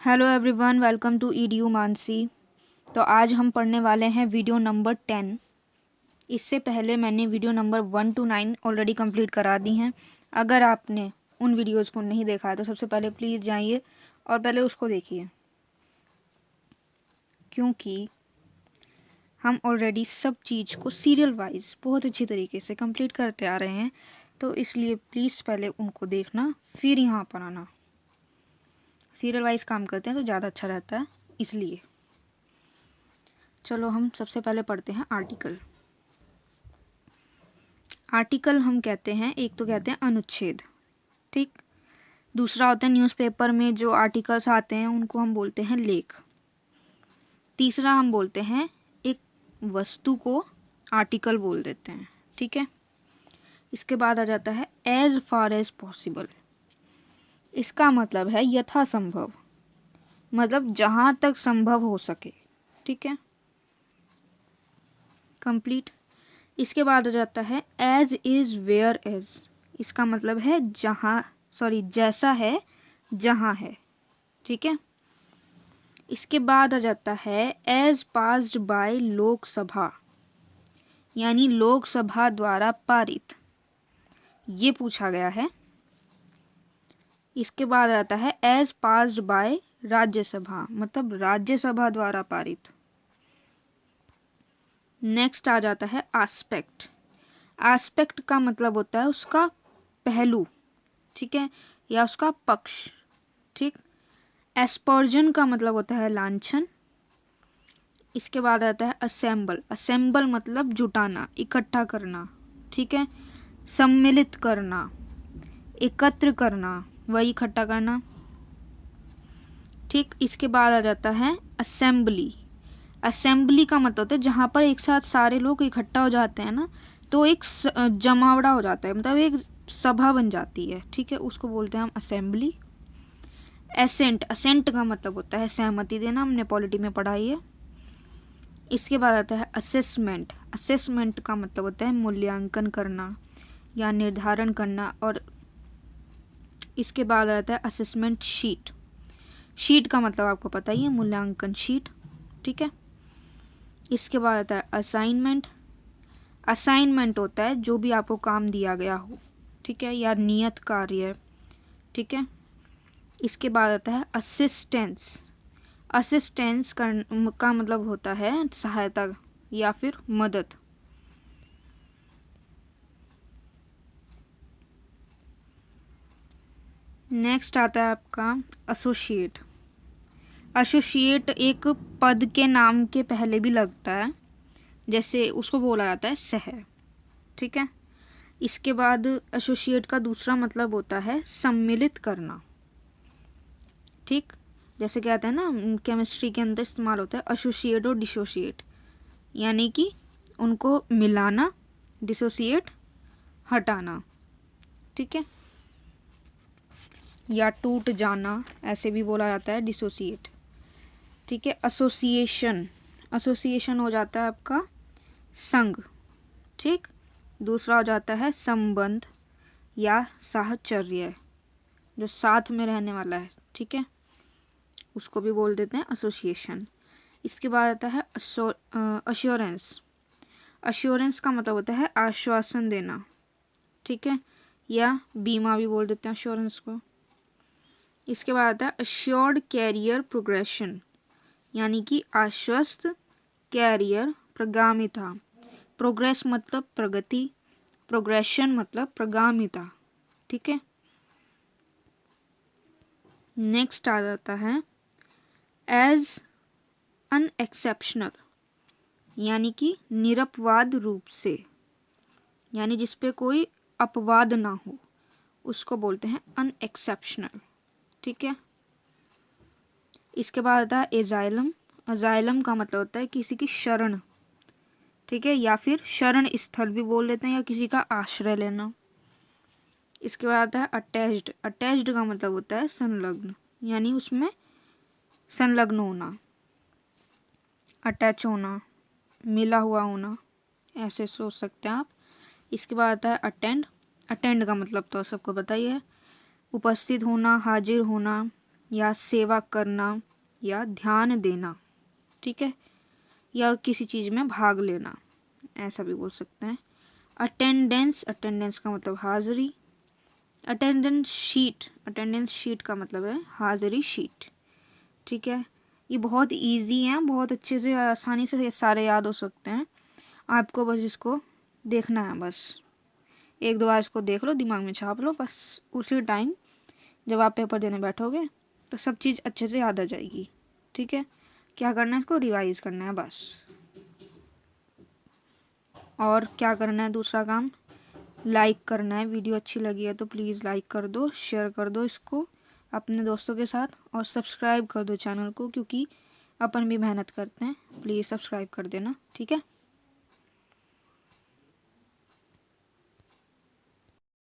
Hello everyone, welcome to EDU Mansi. तो आज हम पढ़ने वाले हैं वीडियो नंबर 10। इससे पहले मैंने video number 1 to 9 already complete करा दी हैं। अगर आपने उन वीडियोस को नहीं देखा है तो सबसे पहले प्लीज़ जाइए और पहले उसको देखिए, क्योंकि हम ऑलरेडी सब चीज़ को सीरियल वाइज बहुत अच्छी तरीके से कंप्लीट करते आ रहे हैं। तो इसलिए प्लीज़ पहले उनको देखना, फिर यहाँ पर आना। सीरियल वाइज काम करते हैं तो ज़्यादा अच्छा रहता है, इसलिए चलो हम सबसे पहले पढ़ते हैं आर्टिकल। आर्टिकल हम कहते हैं, एक तो कहते हैं अनुच्छेद, ठीक। दूसरा होता है न्यूज़पेपर में जो आर्टिकल्स आते हैं उनको हम बोलते हैं लेख। तीसरा हम बोलते हैं एक वस्तु को आर्टिकल बोल देते हैं, ठीक है। इसके बाद आ जाता है एज फार एज पॉसिबल। इसका मतलब है यथासंभव, मतलब जहाँ तक संभव हो सके, ठीक है, कंप्लीट। इसके बाद आ जाता है एज इज वेयर एज। इसका मतलब है जैसा है जहाँ है, ठीक है। इसके बाद आ जाता है एज पास्ड बाय लोकसभा, यानी लोकसभा द्वारा पारित, ये पूछा गया है। इसके बाद आता है एज पास्ड बाय राज्यसभा, मतलब राज्यसभा द्वारा पारित। नेक्स्ट आ जाता है एस्पेक्ट। एस्पेक्ट का मतलब होता है उसका पहलू, ठीक है, या उसका पक्ष, ठीक। एस्पर्जन का मतलब होता है लांछन। इसके बाद आता है असेंबल। असेंबल मतलब जुटाना, इकट्ठा करना, ठीक है। सम्मिलित करना, एकत्र करना, वही इकट्ठा करना, ठीक। इसके बाद आ जाता है असेंबली। असेंबली का मतलब होता है जहाँ पर एक साथ सारे लोग इकट्ठा हो जाते हैं ना, तो एक जमावड़ा हो जाता है, मतलब एक सभा बन जाती है, ठीक है, उसको बोलते हैं हम असेंबली। एसेंट। असेंट का मतलब होता है सहमति देना, हमने पॉलिटी में पढ़ाई है। इसके बाद आता है असेसमेंट। असेसमेंट का मतलब होता है मूल्यांकन करना या निर्धारण करना। और इसके बाद आता है असेसमेंट शीट। शीट का मतलब आपको पता ही है, मूल्यांकन शीट, ठीक है। इसके बाद आता है असाइनमेंट। असाइनमेंट होता है जो भी आपको काम दिया गया हो, ठीक है, या नियत कार्य, ठीक है। इसके बाद आता है असिस्टेंस। असिस्टेंस का मतलब होता है सहायता या फिर मदद। नेक्स्ट आता है आपका एसोसिएट। एसोसिएट एक पद के नाम के पहले भी लगता है, जैसे उसको बोला जाता है सह, ठीक है। इसके बाद एसोसिएट का दूसरा मतलब होता है सम्मिलित करना, ठीक। जैसे कहते हैं ना, केमिस्ट्री के अंदर इस्तेमाल होता है एसोसिएट और डिसोसिएट, यानी कि उनको मिलाना, डिसोसिएट हटाना, ठीक है, या टूट जाना, ऐसे भी बोला जाता है डिसोसिएट, ठीक है। एसोसिएशन। एसोसिएशन हो जाता है आपका संघ, ठीक। दूसरा हो जाता है संबंध या साहचर्य, जो साथ में रहने वाला है, ठीक है, उसको भी बोल देते हैं एसोसिएशन। इसके बाद आता है अश्योरेंस। अश्योरेंस का मतलब होता है आश्वासन देना, ठीक है, या बीमा भी बोल देते हैं अश्योरेंस को। इसके बाद आता है अश्योर्ड कैरियर प्रोग्रेशन, यानी कि आश्वस्त कैरियर प्रगामिता। प्रोग्रेस मतलब प्रगति, प्रोग्रेशन मतलब प्रगामिता, ठीक है। नेक्स्ट आ जाता है एज अनएक्सेप्शनल, यानी कि निरपवाद रूप से, यानी जिसपे कोई अपवाद ना हो, उसको बोलते हैं अनएक्सेप्शनल, ठीक है। इसके बाद आता है एजाइलम। अजाइलम का मतलब होता है किसी की शरण, ठीक है, या फिर शरण स्थल भी बोल देते हैं, या किसी का आश्रय लेना। इसके बाद आता है अटैच्ड। अटैच्ड का मतलब होता है संलग्न, यानी उसमें संलग्न होना, अटैच होना, मिला हुआ होना, ऐसे सोच सकते हैं आप। इसके बाद आता है अटेंड। अटेंड का मतलब तो सबको पता ही है, उपस्थित होना, हाजिर होना, या सेवा करना या ध्यान देना, ठीक है, या किसी चीज़ में भाग लेना, ऐसा भी बोल सकते हैं। अटेंडेंस, अटेंडेंस का मतलब हाजिरी। अटेंडेंस शीट का मतलब है हाजिरी शीट, ठीक है। ये बहुत इजी है, बहुत अच्छे से आसानी से ये सारे याद हो सकते हैं। आपको बस इसको देखना है, बस एक दो बार इसको देख लो, दिमाग में छाप लो, बस उसी टाइम जब आप पेपर देने बैठोगे तो सब चीज़ अच्छे से याद आ जाएगी, ठीक है। क्या करना है, इसको रिवाइज करना है बस। और क्या करना है दूसरा काम, लाइक करना है। वीडियो अच्छी लगी है तो प्लीज़ लाइक कर दो, शेयर कर दो इसको अपने दोस्तों के साथ, और सब्सक्राइब कर दो चैनल को, क्योंकि अपन भी मेहनत करते हैं। प्लीज़ सब्सक्राइब कर देना, ठीक है।